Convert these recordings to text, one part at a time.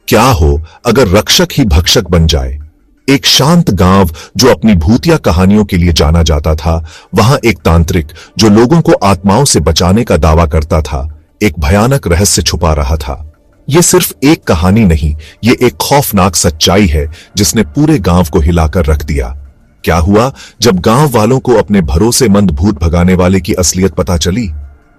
क्या हो अगर रक्षक ही भक्षक बन जाए। एक शांत गांव जो अपनी भूतिया कहानियों के लिए जाना जाता था, वहां एक तांत्रिक जो लोगों को आत्माओं से बचाने का दावा करता था, एक भयानक रहस्य छुपा रहा था। यह सिर्फ एक कहानी नहीं, ये एक खौफनाक सच्चाई है जिसने पूरे गांव को हिलाकर रख दिया। क्या हुआ जब गांव वालों को अपने भरोसेमंद भूत भगाने वाले की असलियत पता चली?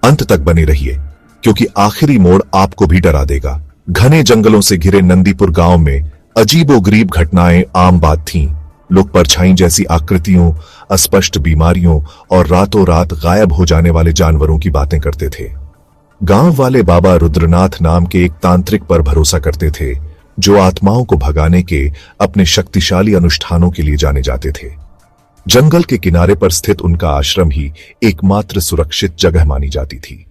अंत तक बने रहिए, क्योंकि आखिरी मोड़ आपको भी डरा देगा। घने जंगलों से घिरे नंदीपुर गांव में अजीबोगरीब घटनाएं आम बात थीं। लोग परछाई जैसी आकृतियों, अस्पष्ट बीमारियों और रातों रात गायब हो जाने वाले जानवरों की बातें करते थे। गांव वाले बाबा रुद्रनाथ नाम के एक तांत्रिक पर भरोसा करते थे, जो आत्माओं को भगाने के अपने शक्तिशाली अनुष्ठानों के लिए जाने जाते थे। जंगल के किनारे पर स्थित उनका आश्रम ही एकमात्र सुरक्षित जगह मानी जाती थी।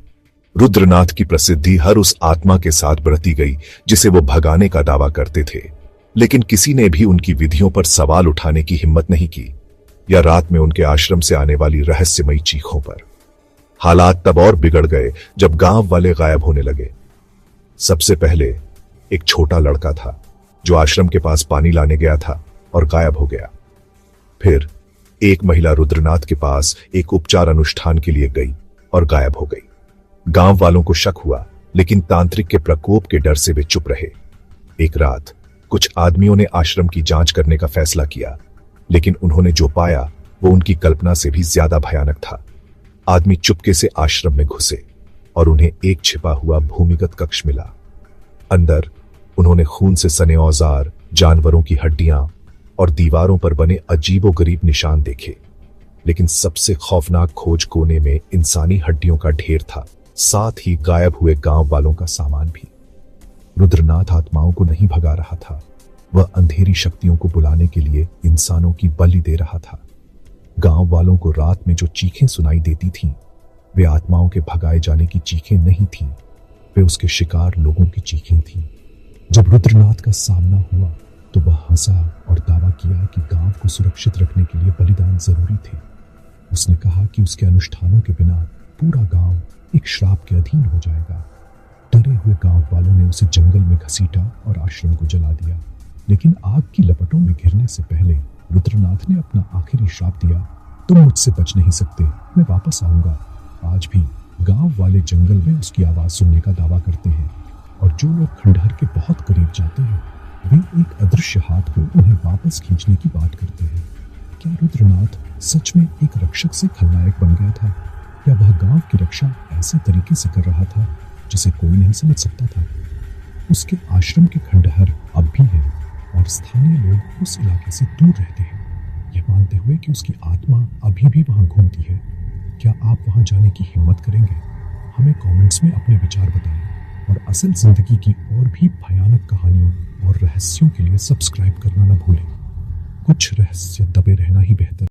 रुद्रनाथ की प्रसिद्धि हर उस आत्मा के साथ बढ़ती गई जिसे वो भगाने का दावा करते थे, लेकिन किसी ने भी उनकी विधियों पर सवाल उठाने की हिम्मत नहीं की, या रात में उनके आश्रम से आने वाली रहस्यमयी चीखों पर। हालात तब और बिगड़ गए जब गांव वाले गायब होने लगे। सबसे पहले एक छोटा लड़का था जो आश्रम के पास पानी लाने गया था और गायब हो गया। फिर एक महिला रुद्रनाथ के पास एक उपचार अनुष्ठान के लिए गई और गायब हो गई। गांव वालों को शक हुआ, लेकिन तांत्रिक के प्रकोप के डर से वे चुप रहे। एक रात कुछ आदमियों ने आश्रम की जांच करने का फैसला किया, लेकिन उन्होंने जो पाया वो उनकी कल्पना से भी ज्यादा भयानक था। आदमी चुपके से आश्रम में घुसे और उन्हें एक छिपा हुआ भूमिगत कक्ष मिला। अंदर उन्होंने खून से सने औजार, जानवरों की हड्डियां और दीवारों पर बने अजीबोगरीब निशान देखे, लेकिन सबसे खौफनाक खोज कोने में इंसानी हड्डियों का ढेर था, साथ ही गायब हुए गांव वालों का सामान भी। रुद्रनाथ आत्माओं को नहीं भगा रहा था, वह अंधेरी शक्तियों को बुलाने के लिए इंसानों की बलि दे रहा था। गांव वालों को रात में जो चीखें सुनाई देती थीं, वे आत्माओं के भगाए जाने की चीखें नहीं थीं, वे उसके शिकार लोगों की चीखें थीं। जब रुद्रनाथ का सामना हुआ तो वह हंसा और दावा किया कि गांव को सुरक्षित रखने के लिए बलिदान जरूरी थे। उसने कहा कि उसके अनुष्ठानों के बिना पूरा गांव एक श्राप के अधीन हो जाएगा। डरे हुए गांव वालों ने उसे जंगल में घसीटा और आश्रम को जला दिया, लेकिन आग की लपटों में घिरने से पहले रुद्रनाथ ने अपना आखिरी श्राप दिया, तुम मुझसे बच नहीं सकते, मैं वापस आऊंगा। आज भी गांव वाले जंगल में उसकी आवाज सुनने का दावा करते हैं, और जो लोग खंडहर के बहुत करीब जाते हैं वे एक अदृश्य हाथ को उन्हें वापस खींचने की बात करते हैं। क्या रुद्रनाथ सच में एक रक्षक से खलनायक बन गया था, या वह गांव की रक्षा ऐसे तरीके से कर रहा था जिसे कोई नहीं समझ सकता था? उसके आश्रम के खंडहर अब भी है और स्थानीय लोग उस इलाके से दूर रहते हैं, यह मानते हुए कि उसकी आत्मा अभी भी वहां घूमती है। क्या आप वहां जाने की हिम्मत करेंगे? हमें कमेंट्स में अपने विचार बताएं, और असल जिंदगी की और भी भयानक कहानियों और रहस्यों के लिए सब्सक्राइब करना न भूलें। कुछ रहस्य दबे रहना ही बेहतर।